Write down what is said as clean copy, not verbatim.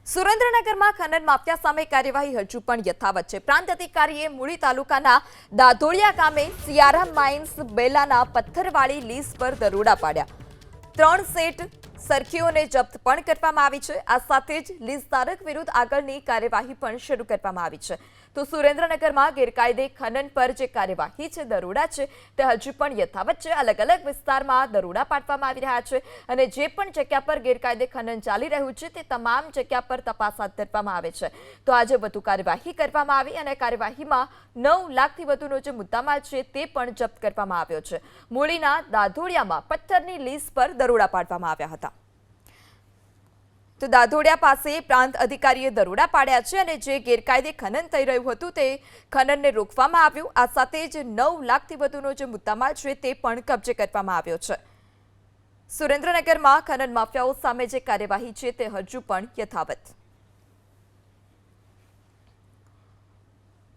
સુરેન્દ્રનગરમાં ખનન માફિયા સામે કાર્યવાહી હજુ પણ યથાવત છે। પ્રાંત અધિકારીએ મૂળી તાલુકાના દાધોડિયા ગામે સિયારા માઇન્સ બેલાના પથ્થરવાળી લીઝ પર દરોડા પાડ્યા। 3 સેટ સરખીઓને જપ્ત પણ કરવામાં આવી છે। આ સાથે જ લીઝ ધારક વિરુદ્ધ આગળની કાર્યવાહી પણ શરૂ કરવામાં આવી છે। તો સુરેન્દ્રનગરમાં ગેરકાયદે ખનન પર જે કાર્યવાહી છે, દરોડા છે, તે હજુ પણ યથાવત છે। અલગ અલગ વિસ્તારમાં દરોડા પાડવામાં આવી રહ્યા છે અને જે પણ જગ્યા પર ગેરકાયદે ખનન ચાલી રહ્યું છે તે તમામ જગ્યા પર તપાસ હાથ ધરવામાં આવે છે। તો આજે વધુ કાર્યવાહી કરવામાં આવી અને કાર્યવાહીમાં 9 લાખથી વધુનો જે મુદ્દામાલ છે તે પણ જપ્ત કરવામાં આવ્યો છે। મૂળીના દાધોડિયામાં પથ્થરની લીઝ પર દરોડા પાડવામાં આવ્યા હતા। તો દાધોડિયા પાસે પ્રાંત અધિકારીએ દરોડા પાડ્યા છે અને જે ગેરકાયદે ખનન થઈ રહ્યું હતું તે ખનનને રોકવામાં આવ્યું। આ સાથે જ 9 લાખથી વધુનો જે મુદ્દામાલ છે તે પણ કબજે કરવામાં આવ્યો છે। સુરેન્દ્રનગરમાં ખનન માફિયાઓ સામે જે કાર્યવાહી છે તે હજુ પણ યથાવત